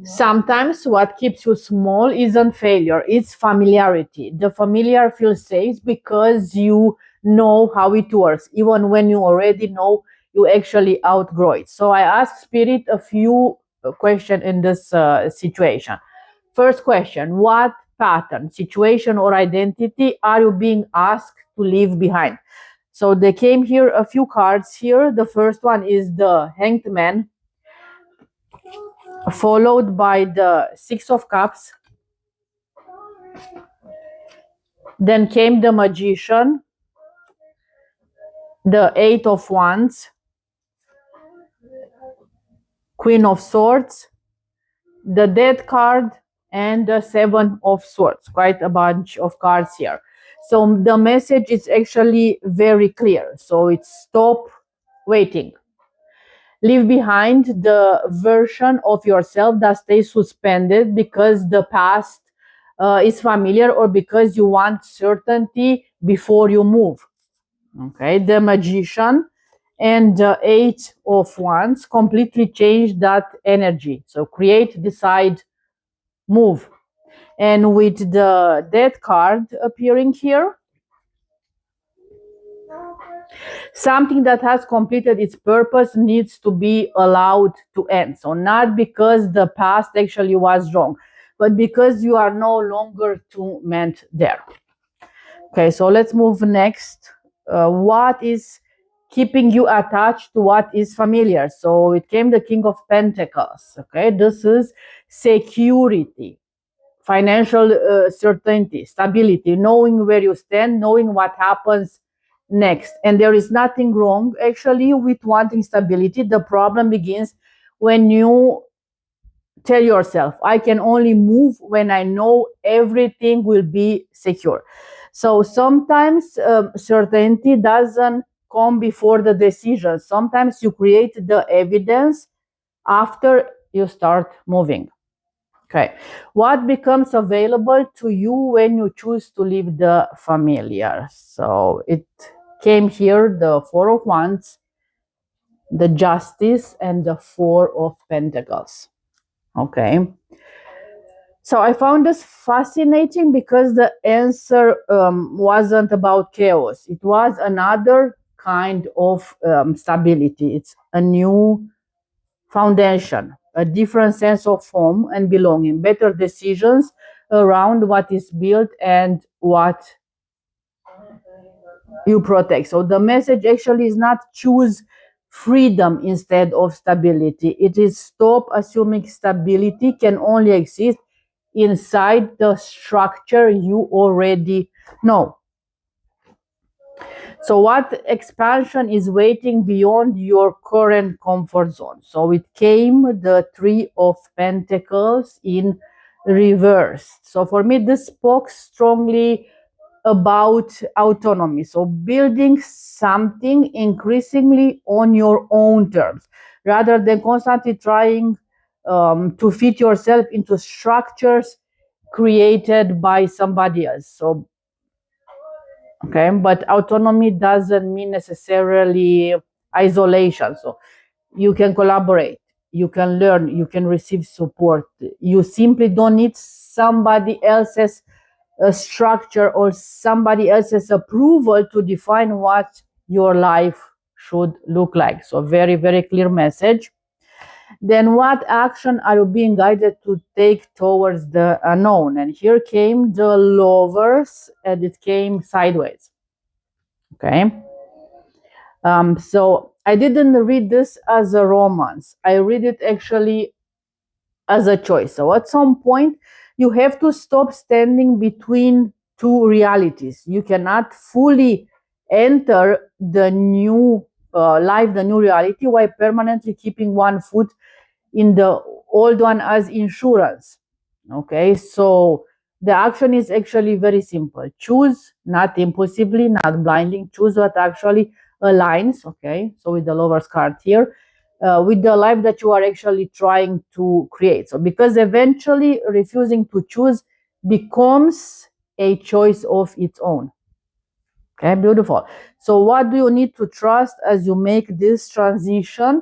Sometimes what keeps you small isn't failure, it's familiarity. The familiar feels safe because you know how it works, even when you already know you actually outgrow it. So I asked Spirit a few questions in this situation. First question: what pattern, situation, or identity are you being asked to leave behind? So they came here a few cards here. The first one is the Hanged Man, followed by the Six of Cups. Then came the Magician, the Eight of Wands, Queen of Swords, the Death card, and the Seven of Swords. Quite a bunch of cards here. So the message is actually very clear. So it's stop waiting. Leave behind the version of yourself that stays suspended because the past is familiar or because you want certainty before you move. Okay, the Magician and the Eight of Wands completely change that energy. So create, decide, move. And with the Death card appearing here, something that has completed its purpose needs to be allowed to end. So not because the past actually was wrong, but because you are no longer too meant there. Okay, so let's move next. What is keeping you attached to what is familiar? So it came the King of Pentacles. Okay, this is security, financial certainty, stability, knowing where you stand, knowing what happens next. And there is nothing wrong actually with wanting stability. The problem begins when you tell yourself, I can only move when I know everything will be secure. So sometimes certainty doesn't come before the decision. Sometimes you create the evidence after you start moving. Okay. What becomes available to you when you choose to leave the familiar? So it came here the Four of Wands, the Justice, and the Four of Pentacles. Okay. So I found this fascinating because the answer wasn't about chaos. It was another kind of stability. It's a new foundation, a different sense of home and belonging, better decisions around what is built and what you protect. So the message actually is not choose freedom instead of stability. It is stop assuming stability can only exist inside the structure you already know. So what expansion is waiting beyond your current comfort zone? So it came the Three of Pentacles in reverse. So for me, this spoke strongly about autonomy. So building something increasingly on your own terms rather than constantly trying to fit yourself into structures created by somebody else. So okay, but autonomy doesn't mean necessarily isolation. So you can collaborate, you can learn, you can receive support. You simply don't need somebody else's structure or somebody else's approval to define what your life should look like. So very, very clear message. Then what action are you being guided to take towards the unknown? And here came the Lovers, and it came sideways. Okay. So I didn't read this as a romance. I read it actually as a choice. So at some point, you have to stop standing between two realities. You cannot fully enter the new life, the new reality, while permanently keeping one foot in the old one as insurance. Okay, so the action is actually very simple. Choose, not impulsively, not blindly. Choose what actually aligns. Okay, so with the Lover's card here, with the life that you are actually trying to create. So because eventually refusing to choose becomes a choice of its own. Okay, beautiful. So what do you need to trust as you make this transition?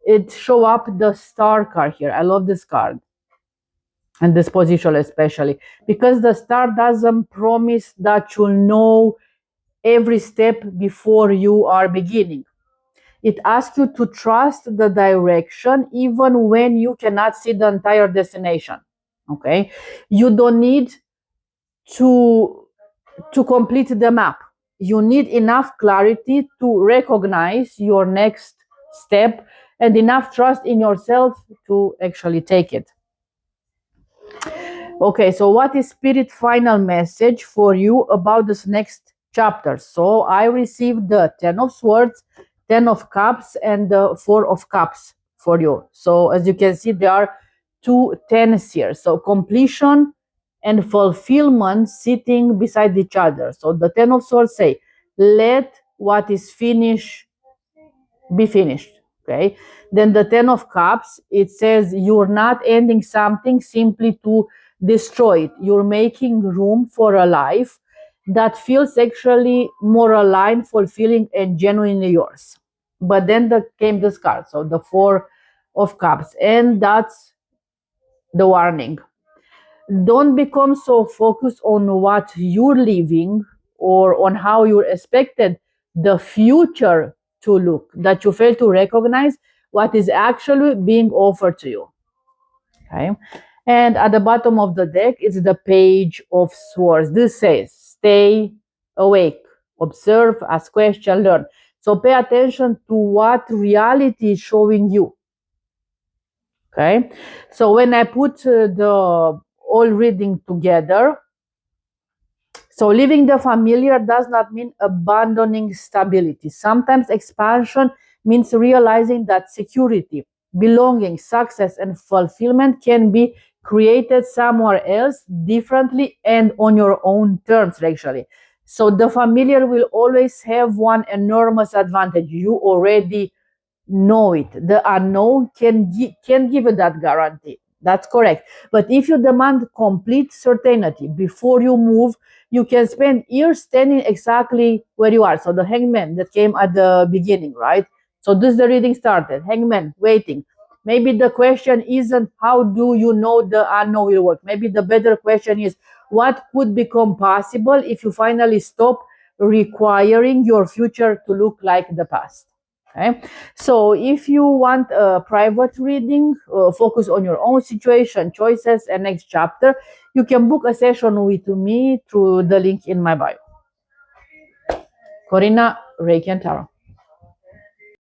It show up the Star card here. I love this card. and this position especially, because the star doesn't promise that you'll know every step before you are beginning. It asks you to trust the direction even when you cannot see the entire destination. Okay, you don't need to complete the map. You need enough clarity to recognize your next step and enough trust in yourself to actually take it. Okay, so what is Spirit final message for you about this next chapter? So I received the 10 of Swords, 10 of Cups, and the 4 of Cups for you. So as you can see, there are two tens here. So completion and fulfillment sitting beside each other. So the 10 of Swords say, let what is finished be finished. Okay, then the 10 of Cups, it says you're not ending something simply to destroy it. You're making room for a life that feels actually more aligned, fulfilling, and genuinely yours. But then came this card, so the 4 of Cups, and that's the warning. Don't become so focused on what you're living or on how you're expected the future to look that you fail to recognize what is actually being offered to you. Okay, and at the bottom of the deck is the Page of Swords. This says stay awake, observe, ask questions, learn. So pay attention to what reality is showing you. Okay, so when I put the all reading together, so leaving the familiar does not mean abandoning stability. Sometimes expansion means realizing that security, belonging, success, and fulfillment can be created somewhere else differently and on your own terms, actually. So the familiar will always have one enormous advantage. You already know it. The unknown can give you that guarantee. That's correct. But if you demand complete certainty before you move, you can spend years standing exactly where you are. So the hangman that came at the beginning, right? So this the reading started. Hangman, waiting. Maybe the question isn't how do you know the unknown will work? Maybe the better question is what could become possible if you finally stop requiring your future to look like the past. Okay, so if you want a private reading, focus on your own situation, choices, and next chapter, you can book a session with me through the link in my bio. Corina, Reiki and Tarot.